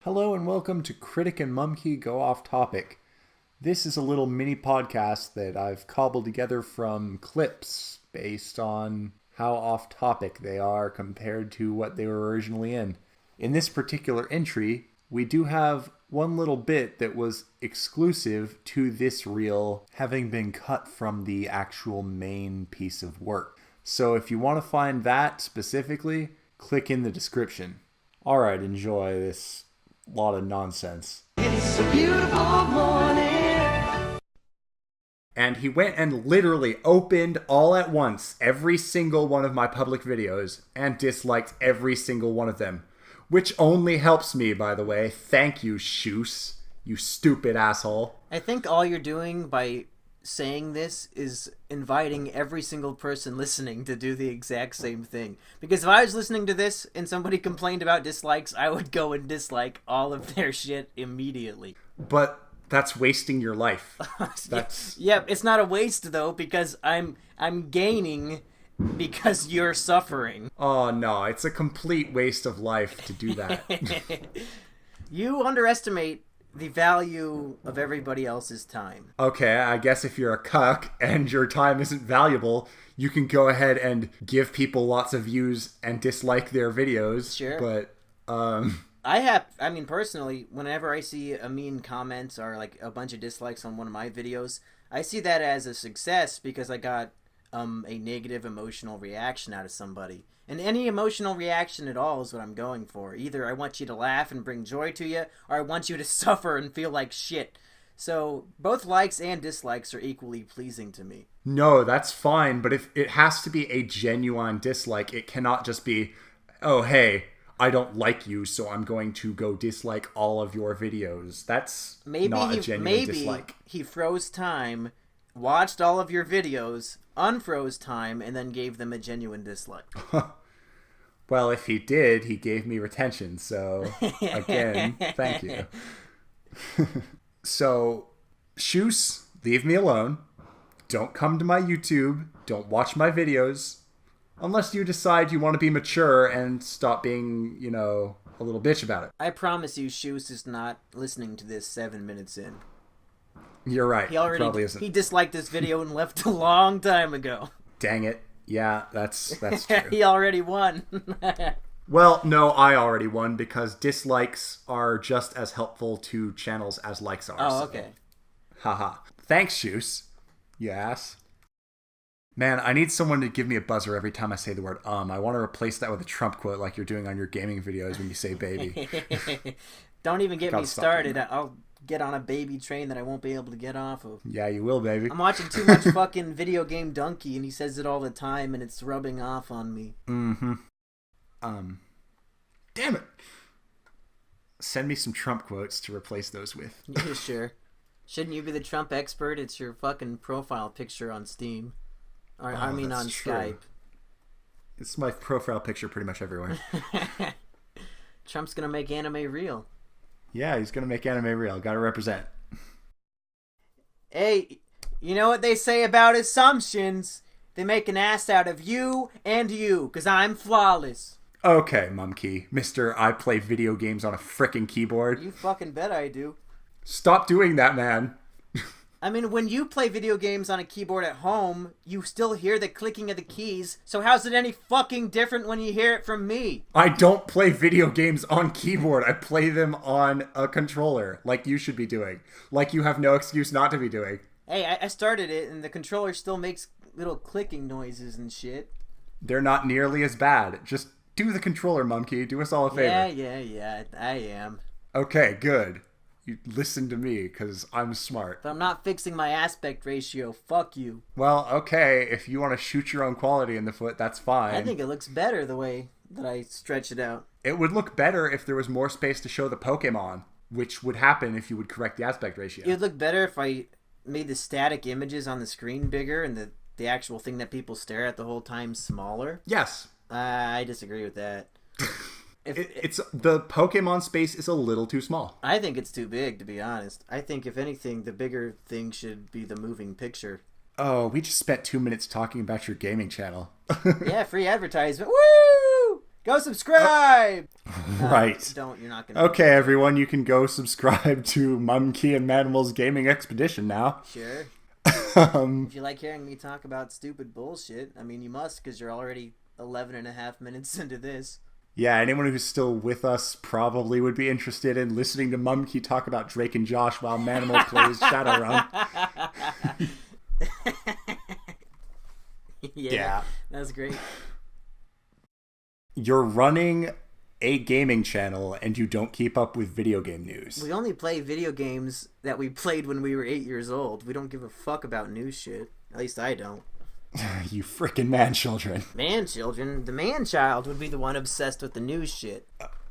Hello and welcome to Critic and Mumkey Go Off Topic. This is a little mini podcast that I've cobbled together from clips based on how off topic they are compared to what they were originally in. In this particular entry, we do have one little bit that was exclusive to this reel, having been cut from the actual main piece of work. So if you want to find that specifically, click in the description. Alright, enjoy this lot of nonsense. It's a beautiful morning. And he went and literally opened all at once every single one of my public videos and disliked every single one of them. Which only helps me, by the way. Thank you, Shoes. You stupid asshole. I think all you're doing by saying this is inviting every single person listening to do the exact same thing. Because if I was listening to this and somebody complained about dislikes, I would go and dislike all of their shit immediately. But that's wasting your life. That's Yeah, it's not a waste though, because I'm gaining because you're suffering. Oh no, it's a complete waste of life to do that. You underestimate the value of everybody else's time. Okay, I guess if you're a cuck and your time isn't valuable, you can go ahead and give people lots of views and dislike their videos. Sure. But, I mean, personally, whenever I see a mean comment or like a bunch of dislikes on one of my videos, I see that as a success because I got a negative emotional reaction out of somebody. And any emotional reaction at all is what I'm going for. Either I want you to laugh and bring joy to you, or I want you to suffer and feel like shit. So both likes and dislikes are equally pleasing to me. No, that's fine, but if it has to be a genuine dislike, it cannot just be, oh, hey, I don't like you, so I'm going to go dislike all of your videos. That's not a genuine dislike. He froze time, watched all of your videos, unfroze time, and then gave them a genuine dislike. Well, if he did, he gave me retention, so again, thank you. So, Shoes, leave me alone. Don't come to my YouTube. Don't watch my videos. Unless you decide you want to be mature and stop being, a little bitch about it. I promise you, Shoes is not listening to this 7 minutes in. You're right. He probably isn't. He disliked this video and left a long time ago. Dang it. Yeah, that's true. He already won. Well, no, I already won because dislikes are just as helpful to channels as likes are. Oh, okay. Haha. Thanks, Shoes. You ass. Man, I need someone to give me a buzzer every time I say the word I want to replace that with a Trump quote like you're doing on your gaming videos when you say baby. Don't even get me started. I'll get on a baby train that I won't be able to get off of. Yeah, you will, baby. I'm watching too much fucking video game donkey, and he says it all the time, and it's rubbing off on me. Mm-hmm. Damn it. Send me some Trump quotes to replace those with. Yeah, sure. Shouldn't you be the Trump expert? It's your fucking profile picture on Steam. Or, Oh, I mean on that's true. Skype. It's my profile picture pretty much everywhere. Trump's gonna make anime real. Yeah, he's gonna make anime real. Gotta represent. Hey, you know what they say about assumptions? They make an ass out of you and you, 'cause I'm flawless. Okay, Mumkey. Mister, I play video games on a frickin' keyboard. You fucking bet I do. Stop doing that, man. I mean, when you play video games on a keyboard at home, you still hear the clicking of the keys, so how's it any fucking different when you hear it from me? I don't play video games on keyboard. I play them on a controller, like you should be doing. Like you have no excuse not to be doing. Hey, I started it, and the controller still makes little clicking noises and shit. They're not nearly as bad. Just do the controller, Mumkey. Do us all a favor. Yeah, I am. Okay, good. You listen to me, because I'm smart. But I'm not fixing my aspect ratio. Fuck you. Well, okay, if you want to shoot your own quality in the foot, that's fine. I think it looks better the way that I stretch it out. It would look better if there was more space to show the Pokemon, which would happen if you would correct the aspect ratio. It would look better if I made the static images on the screen bigger and the actual thing that people stare at the whole time smaller. Yes. I disagree with that. It's the Pokemon space is a little too small. I think it's too big, to be honest. I think, if anything, the bigger thing should be the moving picture. Oh, we just spent 2 minutes talking about your gaming channel. Yeah, free advertisement. Woo! Go subscribe! Right. Don't. You're not going to. Okay, everyone, you can go subscribe to Mumkey and Manimal's Gaming Expedition now. Sure. If you like hearing me talk about stupid bullshit, I mean, you must, because you're already 11 and a half minutes into this. Yeah, anyone who's still with us probably would be interested in listening to Mumkey talk about Drake and Josh while Manimal plays Shadowrun. Yeah, that's great. You're running a gaming channel and you don't keep up with video game news. We only play video games that we played when we were 8 years old. We don't give a fuck about new shit. At least I don't. You frickin' man-children. Man-children? The man-child would be the one obsessed with the new shit.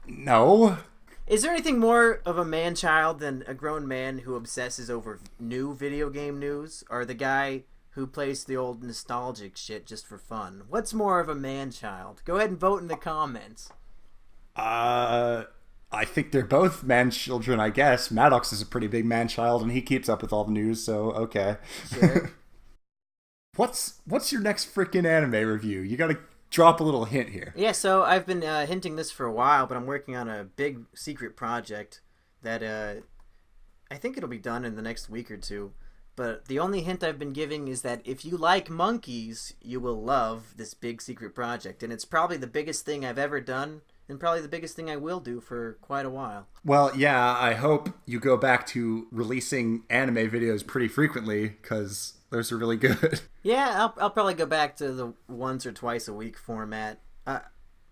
No. Is there anything more of a man-child than a grown man who obsesses over new video game news? Or the guy who plays the old nostalgic shit just for fun? What's more of a man-child? Go ahead and vote in the comments. I think they're both man-children, I guess. Maddox is a pretty big man-child, and he keeps up with all the news, so okay. Sure. What's your next frickin' anime review? You gotta drop a little hint here. Yeah, so I've been hinting this for a while, but I'm working on a big secret project that I think it'll be done in the next week or two. But the only hint I've been giving is that if you like monkeys, you will love this big secret project. And it's probably the biggest thing I've ever done, and probably the biggest thing I will do for quite a while. Well, yeah, I hope you go back to releasing anime videos pretty frequently, because those are really good. Yeah, I'll probably go back to the once or twice a week format.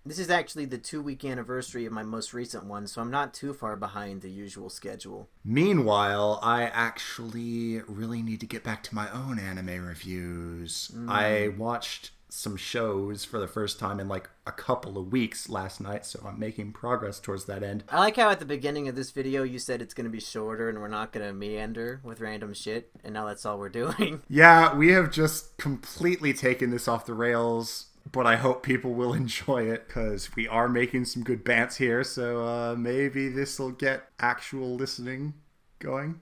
This is actually the 2-week anniversary of my most recent one, so I'm not too far behind the usual schedule. Meanwhile, I actually really need to get back to my own anime reviews. I watched some shows for the first time in like a couple of weeks last night, so I'm making progress towards that end. I like how at the beginning of this video you said it's going to be shorter and we're not going to meander with random shit, and now that's all we're doing. Yeah, we have just completely taken this off the rails, but I hope people will enjoy it, because we are making some good bants here, so maybe this will get actual listening going.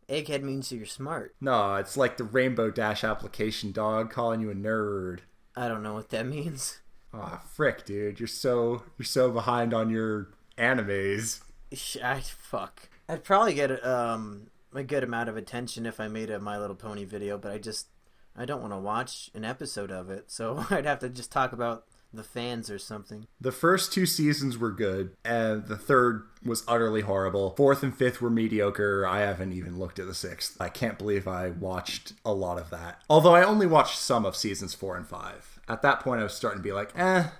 Egghead means you're smart. No, it's like the Rainbow Dash application, dog, calling you a nerd. I don't know what that means. Aw, frick, dude. You're so behind on your animes. Fuck. I'd probably get a good amount of attention if I made a My Little Pony video, but I don't want to watch an episode of it, so I'd have to just talk about the fans or something. The first 2 seasons were good, and the third was utterly horrible. 4th and 5th were mediocre. I haven't even looked at the 6th. I can't believe I watched a lot of that. Although I only watched some of seasons 4 and 5. At that point, I was starting to be like,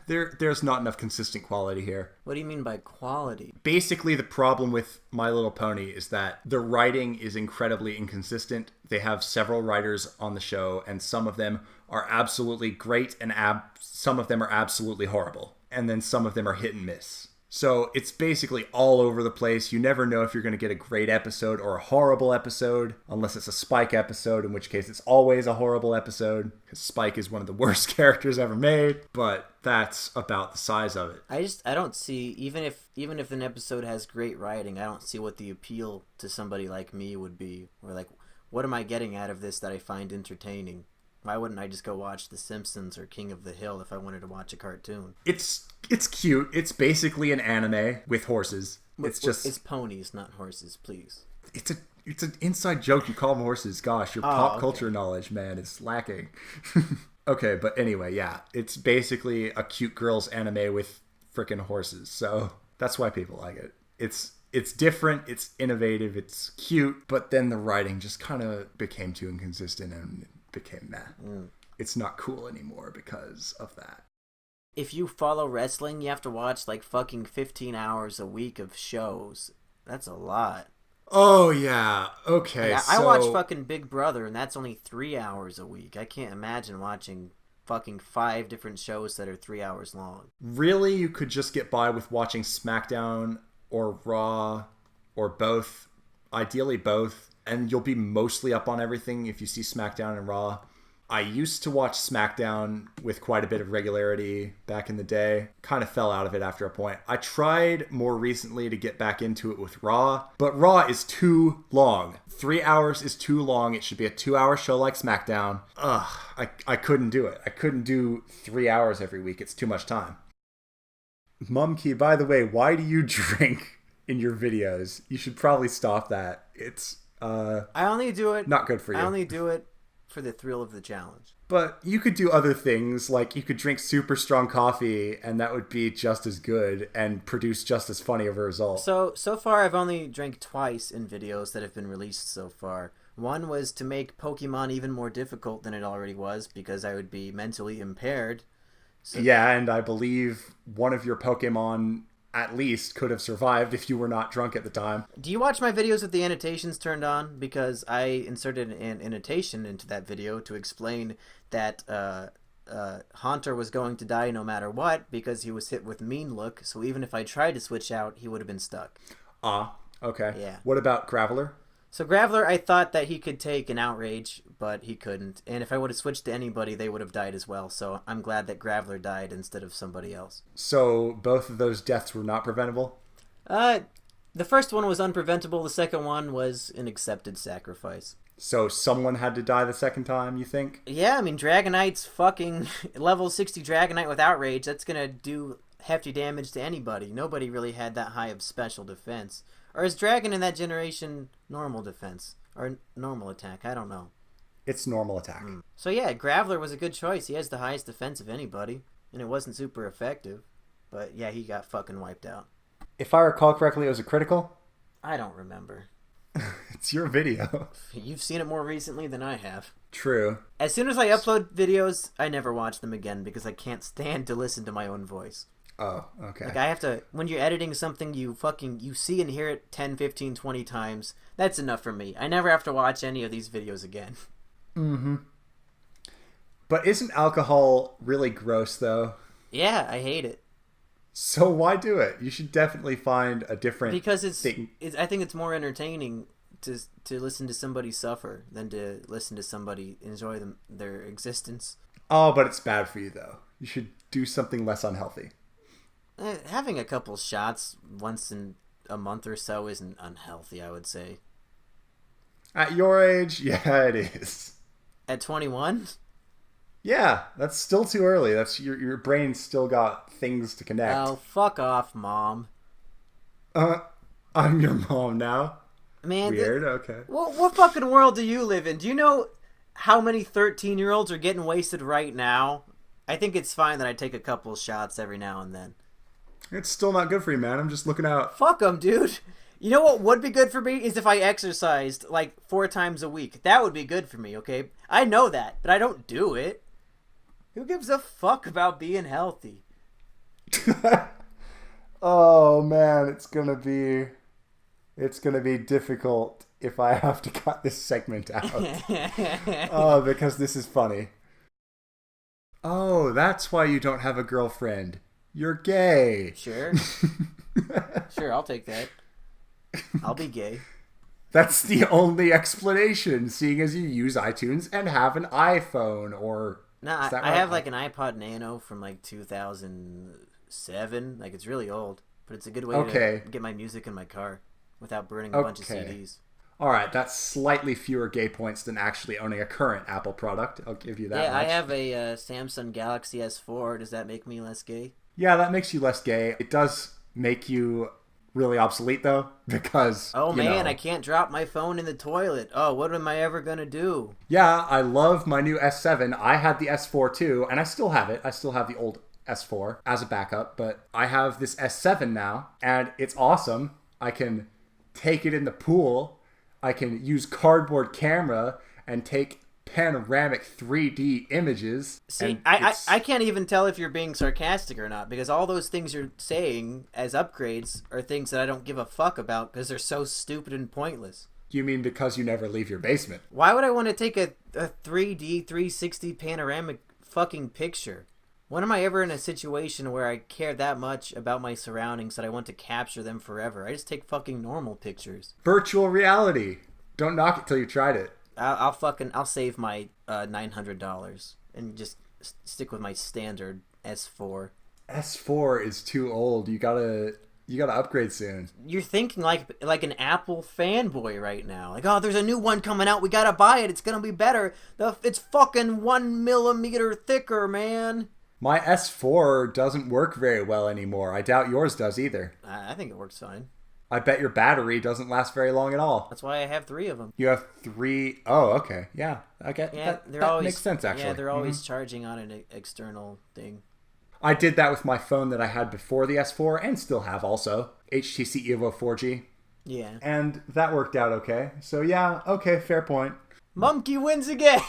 there's not enough consistent quality here. What do you mean by quality? Basically, the problem with My Little Pony is that the writing is incredibly inconsistent. They have several writers on the show, and some of them are absolutely great, and some of them are absolutely horrible. And then some of them are hit and miss. So it's basically all over the place. You never know if you're going to get a great episode or a horrible episode, unless it's a Spike episode, in which case it's always a horrible episode, because Spike is one of the worst characters ever made, but that's about the size of it. I don't see, even if an episode has great writing, I don't see what the appeal to somebody like me would be. Or like, what am I getting out of this that I find entertaining? Why wouldn't I just go watch The Simpsons or King of the Hill if I wanted to watch a cartoon? It's cute. It's basically an anime with horses. It's ponies, not horses, please. It's an inside joke. You call them horses. Gosh, your pop culture knowledge, man, is lacking. Okay, but anyway, yeah. It's basically a cute girls anime with frickin' horses. So that's why people like it. It's different, it's innovative, it's cute, but then the writing just kind of became too inconsistent and became meh. It's not cool anymore because of that. If you follow wrestling, you have to watch like fucking 15 hours a week of shows. That's a lot. Oh, yeah. Okay, yeah, I watch fucking Big Brother, and that's only 3 hours a week. I can't imagine watching fucking 5 different shows that are 3 hours long. Really, you could just get by with watching SmackDown or Raw or both. Ideally both. And you'll be mostly up on everything if you see SmackDown and Raw. I used to watch SmackDown with quite a bit of regularity back in the day. Kind of fell out of it after a point. I tried more recently to get back into it with Raw, but Raw is too long. 3 hours is too long. It should be a 2-hour show like SmackDown. I couldn't do it. I couldn't do 3 hours every week. It's too much time. Mumkey, by the way, why do you drink in your videos? You should probably stop that. It's I only do it. not good for you. I only do it for the thrill of the challenge. But you could do other things, like you could drink super strong coffee, and that would be just as good and produce just as funny of a result. So far, I've only drank twice in videos that have been released so far. One was to make Pokemon even more difficult than it already was, because I would be mentally impaired. So, yeah, and I believe one of your Pokemon at least could have survived if you were not drunk at the time. do you watch my videos with the annotations turned on? Because I inserted an annotation into that video to explain that Haunter was going to die no matter what because he was hit with Mean Look, so even if I tried to switch out, he would have been stuck. Ah, okay. Yeah. What about Graveler? So Graveler, I thought that he could take an Outrage, but he couldn't. And if I would have switched to anybody, they would have died as well. So I'm glad that Graveler died instead of somebody else. So both of those deaths were not preventable? The first one was unpreventable. The second one was an accepted sacrifice. So someone had to die the second time, you think? Yeah, I mean, Dragonite's fucking level 60 Dragonite with Outrage. That's going to do hefty damage to anybody. Nobody really had that high of special defense. Or is Dragon in that generation normal defense? Or normal attack? I don't know. It's normal attack. So yeah, Graveler was a good choice. He has the highest defense of anybody. And it wasn't super effective. But yeah, he got fucking wiped out. If I recall correctly, it was a critical? I don't remember. It's your video. You've seen it more recently than I have. True. As soon as I upload videos, I never watch them again because I can't stand to listen to my own voice. Oh, okay. Like, I have to, when you're editing something, you see and hear it 10, 15, 20 times. That's enough for me. I never have to watch any of these videos again. Mm-hmm. But isn't alcohol really gross, though? Yeah, I hate it. So why do it? You should definitely find a different Because thing. I think it's more entertaining to listen to somebody suffer than to listen to somebody enjoy their existence. Oh, but it's bad for you, though. You should do something less unhealthy. Having a couple shots once in a month or so isn't unhealthy, I would say. At your age, yeah, it is. At 21? Yeah, that's still too early. That's your brain's still got things to connect. Oh, fuck off, Mom. I'm your mom now. Man, weird. Okay. What fucking world do you live in? Do you know how many 13-year-olds are getting wasted right now? I think it's fine that I take a couple shots every now and then. It's still not good for you, man. I'm just looking out. Fuck them, dude. You know what would be good for me is if I exercised like 4 times a week. That would be good for me, okay? I know that, but I don't do it. Who gives a fuck about being healthy? Oh man, it's gonna be difficult if I have to cut this segment out. Oh, because this is funny. Oh, that's why you don't have a girlfriend. You're gay. Sure. Sure, I'll take that. I'll be gay. That's the only explanation, seeing as you use iTunes and have an iPhone, or... No, is that I right? have like an iPod Nano from like 2007. Like, it's really old, but it's a good way to get my music in my car without burning a bunch of CDs. Alright, that's slightly fewer gay points than actually owning a current Apple product. I'll give you that much. I have a Samsung Galaxy S4. Does that make me less gay? Yeah, that makes you less gay. It does make you really obsolete, though, because... Oh, man, I can't drop my phone in the toilet. Oh, what am I ever going to do? Yeah, I love my new S7. I had the S4, too, and I still have it. I still have the old S4 as a backup, but I have this S7 now, and it's awesome. I can take it in the pool. I can use cardboard camera and take panoramic 3D images. See, I can't even tell if you're being sarcastic or not, because all those things you're saying as upgrades are things that I don't give a fuck about because they're so stupid and pointless. You mean because you never leave your basement? Why would I want to take a 3D 360 panoramic fucking picture? When am I ever in a situation where I care that much about my surroundings that I want to capture them forever? I just take fucking normal pictures. Virtual reality. Don't knock it till you tried it. I'll save my $900 and just stick with my standard S4. S4 is too old. You gotta upgrade soon. You're thinking like an Apple fanboy right now. Like, oh, there's a new one coming out. We gotta buy it. It's gonna be better. It's fucking 1 millimeter thicker, man. My S4 doesn't work very well anymore. I doubt yours does either. I think it works fine. I bet your battery doesn't last very long at all. That's why I have 3 of them. You have 3... Oh, okay. Yeah, I get that makes sense, actually. Yeah, they're always charging on an external thing. I did that with my phone that I had before the S4 and still have also. HTC Evo 4G. Yeah. And that worked out okay. So yeah, okay, fair point. Mumkey wins again!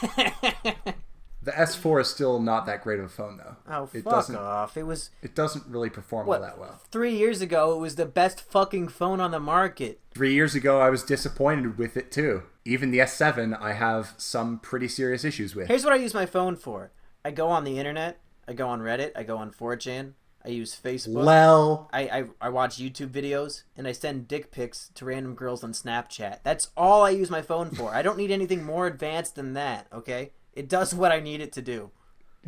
The S4 is still not that great of a phone, though. Oh, fuck off. It doesn't really perform all that well. 3 years ago, it was the best fucking phone on the market. 3 years ago, I was disappointed with it, too. Even the S7, I have some pretty serious issues with. Here's what I use my phone for. I go on the internet. I go on Reddit. I go on 4chan. I use Facebook. Well, I watch YouTube videos. And I send dick pics to random girls on Snapchat. That's all I use my phone for. I don't need anything more advanced than that, okay? It does what I need it to do.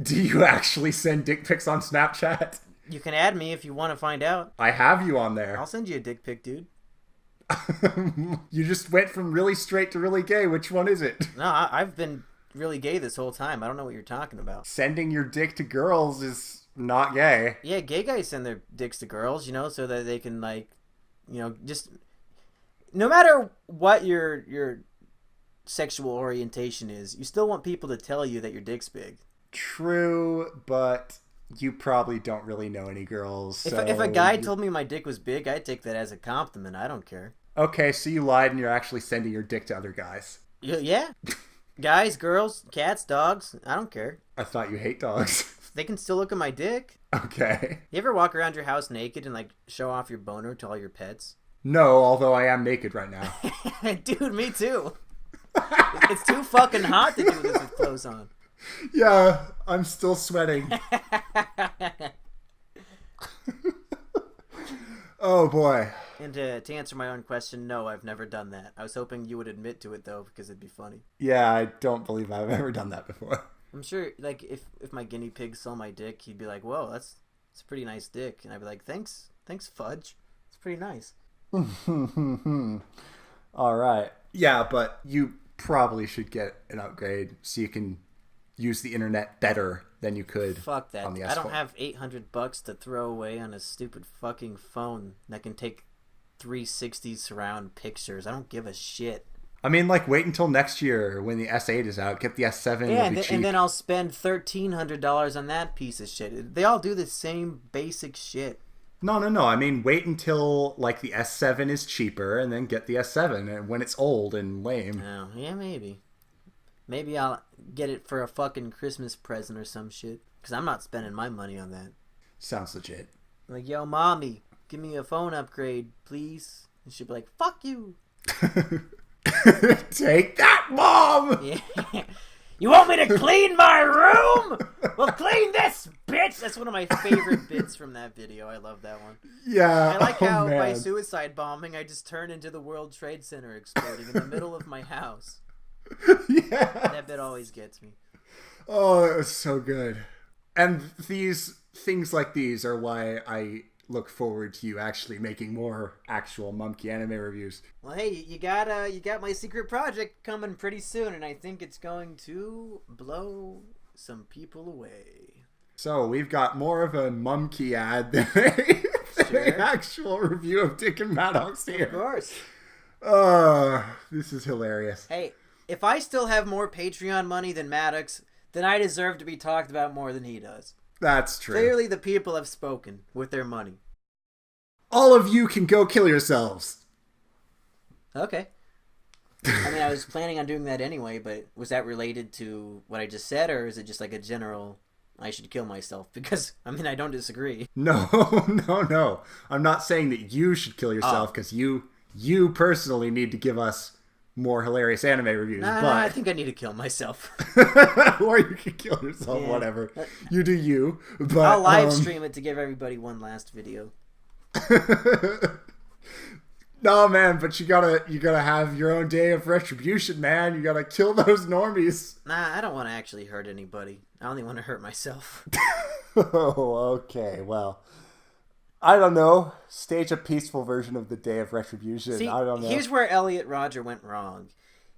Do you actually send dick pics on Snapchat? You can add me if you want to find out. I have you on there. I'll send you a dick pic, dude. You just went from really straight to really gay. Which one is it? No, I've been really gay this whole time. I don't know what you're talking about. Sending your dick to girls is not gay. Yeah, gay guys send their dicks to girls, so that they can, just... No matter what your sexual orientation is, you still want people to tell you that your dick's big. True, but you probably don't really know any girls. So if a guy told me my dick was big, I'd take that as a compliment. I don't care. Okay, so you lied and you're actually sending your dick to other guys. Yeah. Guys, girls, cats, dogs, I don't care. I thought you hate dogs. They can still look at my dick. Okay. You ever walk around your house naked and show off your boner to all your pets? No, although I am naked right now. Dude, me too. It's too fucking hot to do this with clothes on. Yeah, I'm still sweating. Oh boy. And to answer my own question, no, I've never done that. I was hoping you would admit to it though, because it'd be funny. Yeah, I don't believe I've ever done that before. I'm sure, if my guinea pig saw my dick, he'd be like, "Whoa, that's a pretty nice dick," and I'd be like, "Thanks, Fudge. It's pretty nice." All right. Yeah, but you probably should get an upgrade so you can use the internet better than you could. Fuck that. On the S4. I don't have $800 to throw away on a stupid fucking phone that can take 360 surround pictures. I don't give a shit. I mean, wait until next year when the S8 is out. Get the S7. Yeah, it'll be cheap. and then I'll spend $1,300 on that piece of shit. They all do the same basic shit. No. I mean, wait until the S7 is cheaper, and then get the S7 and when it's old and lame. Oh, yeah, maybe. Maybe I'll get it for a fucking Christmas present or some shit. Because I'm not spending my money on that. Sounds legit. Yo, mommy, give me a phone upgrade, please. And she'll be like, fuck you. Take that, Mom! Yeah. You want me to clean my room? Well, clean this, bitch! That's one of my favorite bits from that video. I love that one. Yeah. I like how by suicide bombing, I just turned into the World Trade Center exploding in the middle of my house. Yeah. That bit always gets me. Oh, it was so good. And things like these are why I look forward to you actually making more actual Mumkey anime reviews. Well, hey, you got my secret project coming pretty soon, and I think it's going to blow some people away. So we've got more of a Mumkey ad than an actual review of Dick and Maddox here. Of course. This is hilarious. Hey, if I still have more Patreon money than Maddox, then I deserve to be talked about more than he does. That's true. Clearly the people have spoken with their money. All of you can go kill yourselves. Okay. I mean, I was planning on doing that anyway, but was that related to what I just said, or is it just a general, I should kill myself? Because, I don't disagree. No. I'm not saying that you should kill yourself, because you personally need to give us more hilarious anime reviews. Nah, but I think I need to kill myself. Or you can kill yourself, whatever. You do you. But I'll live stream it to give everybody one last video. No, man, but you gotta have your own day of retribution, man. You gotta kill those normies. Nah, I don't want to actually hurt anybody. I only want to hurt myself. Oh, okay. Well, I don't know. Stage a peaceful version of the Day of Retribution. See, I don't know. Here's where Elliot Rodger went wrong.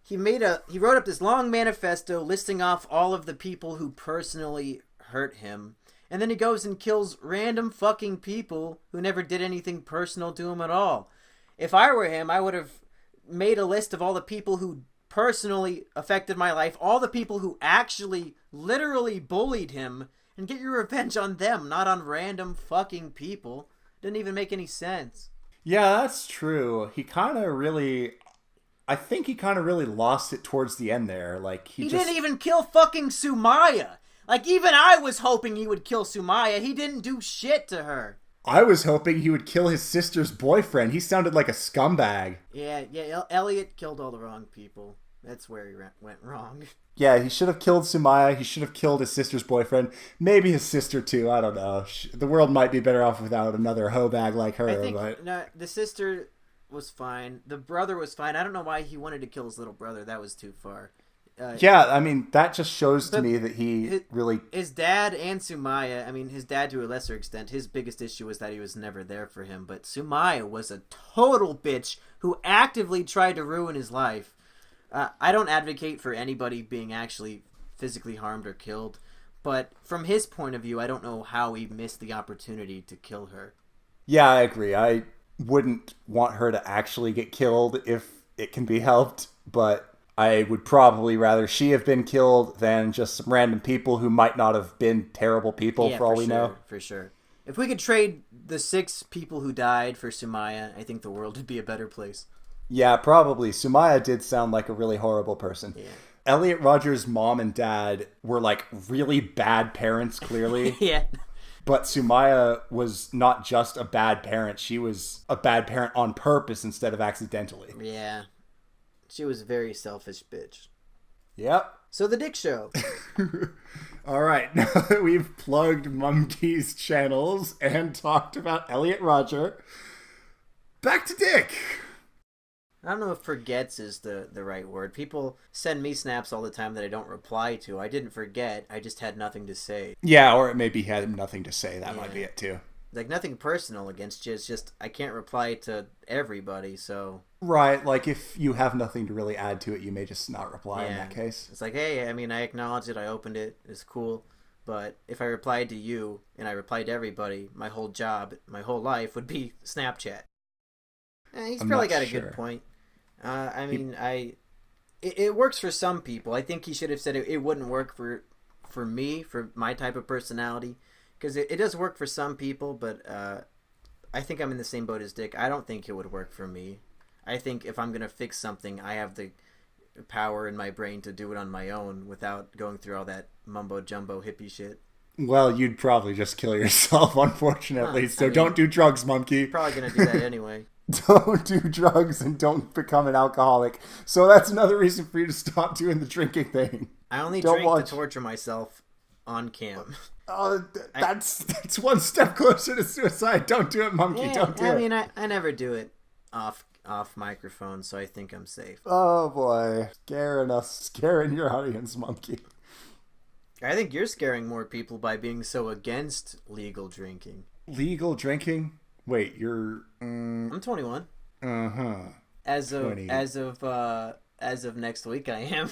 He wrote up this long manifesto listing off all of the people who personally hurt him, And then he goes and kills random fucking people who never did anything personal to him at all. If I were him, I would have made a list of all the people who personally affected my life, all the people who actually literally bullied him, and get your revenge on them, not on random fucking people. Didn't even make any sense. Yeah, that's true. I think he kind of really lost it towards the end there. Like he didn't even kill fucking Sumaya. Like, even I was hoping he would kill Sumaya. He didn't do shit to her. I was hoping he would kill his sister's boyfriend. He sounded like a scumbag. Yeah, Elliot killed all the wrong people. That's where he went wrong. Yeah, he should have killed Sumaya. He should have killed his sister's boyfriend. Maybe his sister, too. I don't know. The world might be better off without another hoe bag like her. I think, no, the sister was fine. The brother was fine. I don't know why he wanted to kill his little brother. That was too far. Yeah, I mean, that just shows to me that his dad and Sumaya, I mean, his dad to a lesser extent, his biggest issue was that he was never there for him. But Sumaya was a total bitch who actively tried to ruin his life. I don't advocate for anybody being actually physically harmed or killed, but from his point of view, I don't know how he missed the opportunity to kill her. Yeah, I agree. I wouldn't want her to actually get killed if it can be helped, but I would probably rather she have been killed than just some random people who might not have been terrible people, for all we know. For sure. If we could trade the 6 people who died for Sumaya, I think the world would be a better place. Yeah, probably. Sumaya did sound like a really horrible person. Yeah. Elliot Rodgers' mom and dad were like really bad parents, clearly. Yeah. But Sumaya was not just a bad parent. She was a bad parent on purpose instead of accidentally. Yeah. She was a very selfish bitch. Yep. So the Dick Show. All right. Now that we've plugged Mumkey's channels and talked about Elliot Rodger, back to Dick. I don't know if forgets is the right word. People send me snaps all the time that I don't reply to. I didn't forget. I just had nothing to say. Yeah, or maybe he had nothing to say. That might be it too. Like, nothing personal against you. It's just I can't reply to everybody, so... Right, like if you have nothing to really add to it, you may just not reply in that case. It's like, hey, I mean, I acknowledged it. I opened it. It's cool. But if I replied to you and I replied to everybody, my whole job, my whole life would be Snapchat. He's probably got a good point. I mean, it works for some people. I think he should have said it wouldn't work for me, for my type of personality, because it does work for some people, but I think I'm in the same boat as Dick. I don't think it would work for me. I think if I'm going to fix something, I have the power in my brain to do it on my own without going through all that mumbo-jumbo hippie shit. Well, you'd probably just kill yourself, unfortunately, so don't do drugs, Mumkey. Probably going to do that anyway. Don't do drugs and don't become an alcoholic. So that's another reason for you to stop doing the drinking thing. I only drink to torture myself on cam. That's one step closer to suicide. Don't do it, Mumkey. Don't do it. I mean, I never do it off microphone, so I think I'm safe. Oh boy, scaring your audience, Mumkey. I think you're scaring more people by being so against legal drinking. Legal drinking? Wait, you're... I'm 21. Uh-huh. As of next week, I am.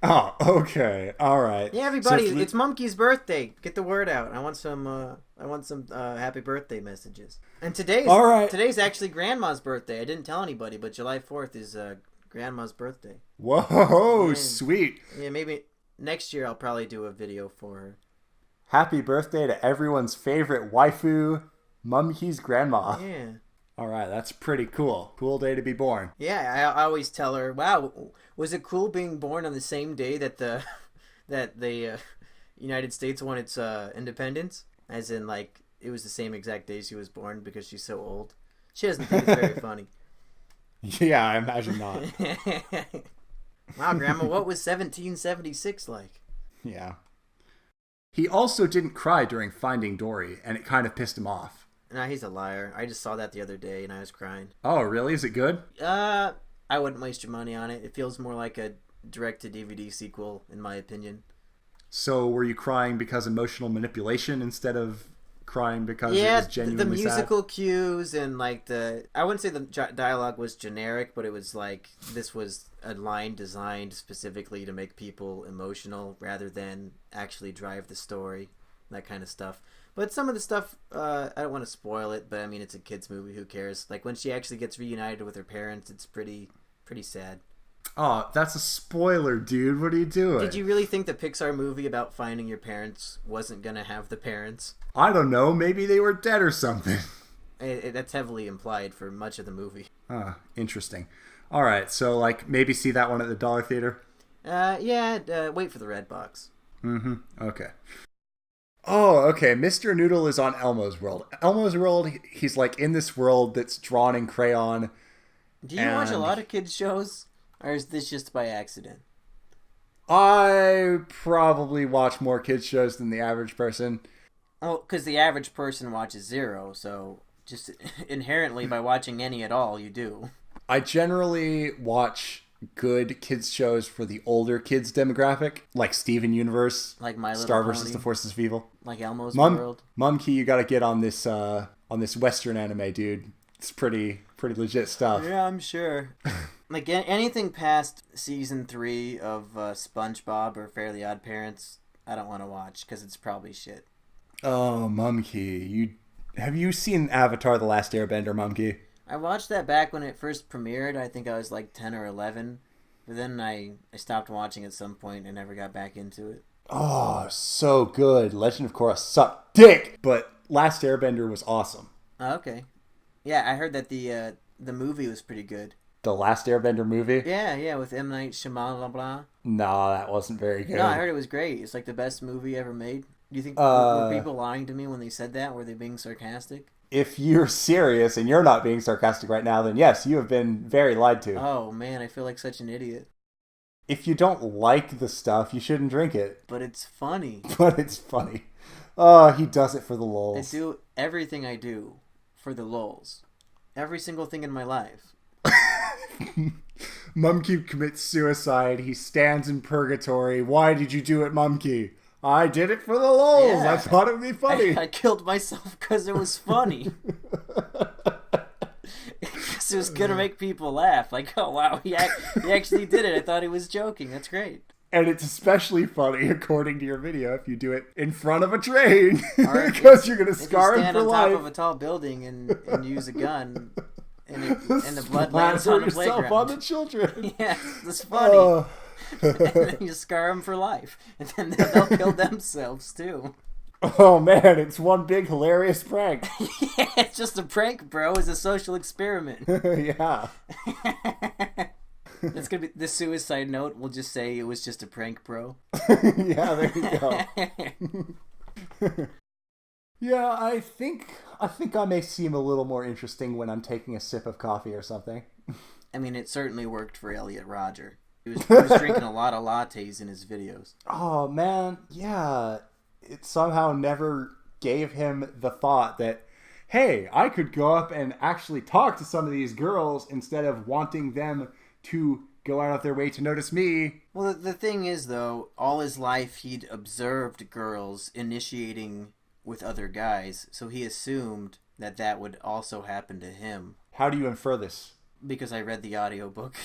Oh, okay. All right. Yeah, everybody, it's Mumkey's birthday. Get the word out. I want some happy birthday messages. And today's actually Grandma's birthday. I didn't tell anybody, but July 4th is Grandma's birthday. Whoa, sweet. Yeah, maybe next year I'll probably do a video for her. Happy birthday to everyone's favorite waifu, Mumkey's grandma. Yeah. All right, that's pretty cool. Cool day to be born. Yeah, I always tell her, wow, was it cool being born on the same day that the United States won its independence? As in, like, it was the same exact day she was born because she's so old. She doesn't think it's very funny. Yeah, I imagine not. Wow, Grandma, what was 1776 like? Yeah. He also didn't cry during Finding Dory, and it kind of pissed him off. Nah, he's a liar. I just saw that the other day, and I was crying. Oh, really? Is it good? I wouldn't waste your money on it. It feels more like a direct-to-DVD sequel, in my opinion. So, were you crying because emotional manipulation instead of crying because it was genuinely the musical cues and, like, I wouldn't say the dialogue was generic, but it was like, this was a line designed specifically to make people emotional rather than actually drive the story. that kind of stuff. But some of the stuff, I don't want to spoil it, but I mean, it's a kid's movie. Who cares? Like when she actually gets reunited with her parents, it's pretty sad. Oh, that's a spoiler, dude. What are you doing? Did you really think the Pixar movie about finding your parents wasn't gonna have the parents? I don't know. Maybe they were dead or something. That's heavily implied for much of the movie. Interesting. All right, so like maybe see that one at the Dollar Theater. Wait for the red box. Okay. Oh, okay. Mr. Noodle is on Elmo's World. Elmo's World, he's like in this world that's drawn in crayon. Do you watch a lot of kids shows, or is this just by accident? I probably watch more kids shows than the average person. Oh, because the average person watches zero, so just inherently by watching any at all, you do. I generally watch good kids shows for the older kids demographic, like Steven Universe, like My Little Star Pony, vs. the Forces of Evil, like Elmo's World. Mumkey, you got to get on this Western anime, dude. It's pretty legit stuff. Yeah, I'm sure. Like anything past season 3 of SpongeBob or Fairly Odd Parents, I don't want to watch because it's probably shit. Oh, Mumkey, have you seen Avatar: The Last Airbender, Mumkey? I watched that back when it first premiered. I think I was like 10 or 11. But then I stopped watching at some point and never got back into it. Oh, so good. Legend of Korra sucked dick, but Last Airbender was awesome. Oh, okay. Yeah, I heard that the movie was pretty good. The Last Airbender movie? Yeah, with M. Night Shyamalan. No, that wasn't very good. No, I heard it was great. It's like the best movie ever made. Do you think were people lying to me when they said that? Were they being sarcastic? If you're serious and you're not being sarcastic right now, then yes, you have been very lied to. Oh, man, I feel like such an idiot. If you don't like the stuff, you shouldn't drink it. But it's funny. But it's funny. Oh, he does it for the lulz. I do everything I do for the lulz. Every single thing in my life. Mumkey commits suicide. He stands in purgatory. Why did you do it, Mumkey? I did it for the lulz. Yeah. I thought it would be funny. I killed myself because it was funny. Because it was going to make people laugh. Like, oh, wow, he actually did it. I thought he was joking. That's great. And it's especially funny, according to your video, if you do it in front of a train. Or because you're going to scar him for on life. top of a tall building and use a gun, and the blood lands on the yourself playground. on the children. Yeah, that's funny. And then you scar them for life. And then they'll kill themselves, too. Oh, man, it's one big hilarious prank. Yeah, it's just a prank, bro. It's a social experiment. Yeah. It's gonna be the suicide note. We'll just say it was just a prank, bro. Yeah, there you go. Yeah, I think I may seem a little more interesting when I'm taking a sip of coffee or something. I mean, it certainly worked for Elliot Rodger. He was drinking a lot of lattes in his videos. Oh, man, yeah. It somehow never gave him the thought that, hey, I could go up and actually talk to some of these girls instead of wanting them to go out of their way to notice me. Well, the thing is, though, all his life he'd observed girls initiating with other guys, so he assumed that would also happen to him. How do you infer this? Because I read the audiobook.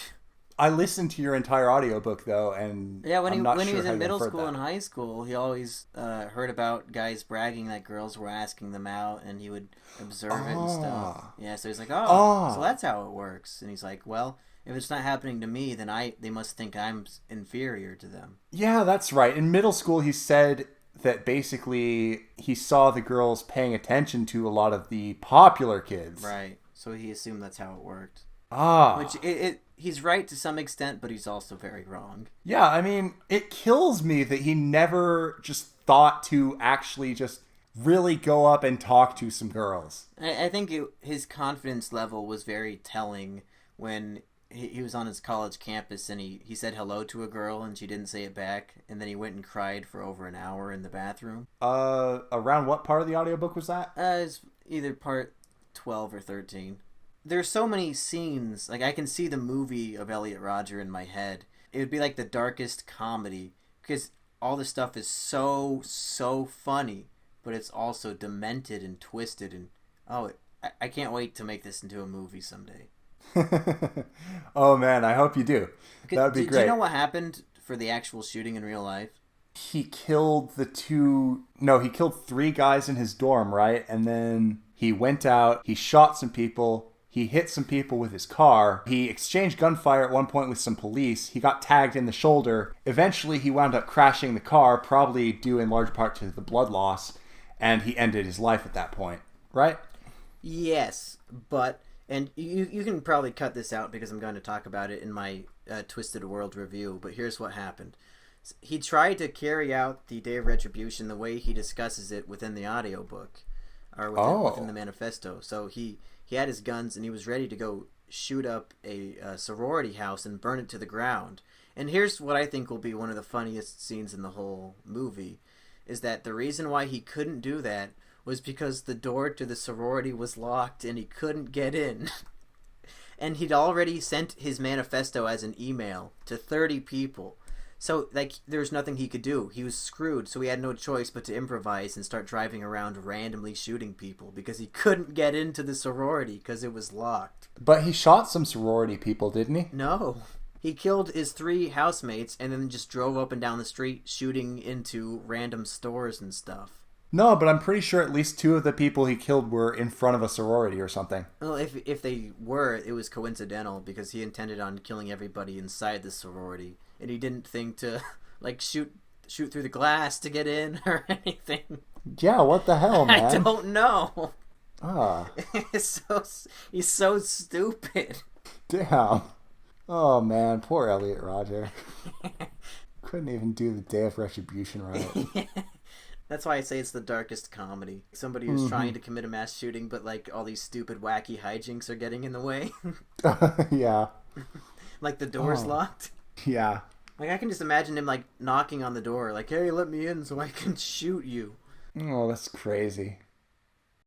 I listened to your entire audiobook, though, and yeah, when he was in middle school school and high school, he always heard about guys bragging that girls were asking them out, and he would observe it and stuff. Yeah, so he's like, so that's how it works. And he's like, well, if it's not happening to me, then they must think I'm inferior to them. Yeah, that's right. In middle school, he said that basically he saw the girls paying attention to a lot of the popular kids. Right. So he assumed that's how it worked. Which he's right to some extent, but he's also very wrong. Yeah, I mean, it kills me that he never just thought to actually just really go up and talk to some girls. I think his confidence level was very telling when he was on his college campus and he said hello to a girl and she didn't say it back, and then he went and cried for over an hour in the bathroom. Around what part of the audiobook was that? It's either part 12 or 13. There's so many scenes, like I can see the movie of Elliot Rodger in my head. It would be like the darkest comedy because all the stuff is so funny, but it's also demented and twisted, and I can't wait to make this into a movie someday. Oh man, I hope you do. That would be great. Do you know what happened for the actual shooting in real life? He killed he killed 3 guys in his dorm, right? And then he went out, he shot some people, he hit some people with his car, he exchanged gunfire at one point with some police, he got tagged in the shoulder. Eventually, he wound up crashing the car, probably due in large part to the blood loss, and he ended his life at that point, right? Yes, but, and you can probably cut this out because I'm going to talk about it in my Twisted World review, but here's what happened. He tried to carry out the Day of Retribution the way he discusses it within the audiobook, or within the manifesto. So he had his guns and he was ready to go shoot up a sorority house and burn it to the ground. And here's what I think will be one of the funniest scenes in the whole movie, is that the reason why he couldn't do that was because the door to the sorority was locked and he couldn't get in. And he'd already sent his manifesto as an email to 30 people. So, like, there's nothing he could do. He was screwed, so he had no choice but to improvise and start driving around randomly shooting people because he couldn't get into the sorority because it was locked. But he shot some sorority people, didn't he? No. He killed his 3 housemates and then just drove up and down the street shooting into random stores and stuff. No, but I'm pretty sure at least 2 of the people he killed were in front of a sorority or something. Well, if they were, it was coincidental because he intended on killing everybody inside the sorority. And he didn't think to, like, shoot through the glass to get in or anything. Yeah, what the hell, man? I don't know. Ah. He's so stupid. Damn. Oh, man. Poor Elliot Rodger. Couldn't even do the Day of Retribution right. That's why I say it's the darkest comedy. Somebody who's trying to commit a mass shooting, but, like, all these stupid, wacky hijinks are getting in the way. Yeah. Like the door's locked. Yeah. Like, I can just imagine him, like, knocking on the door, like, hey, let me in so I can shoot you. Oh, that's crazy.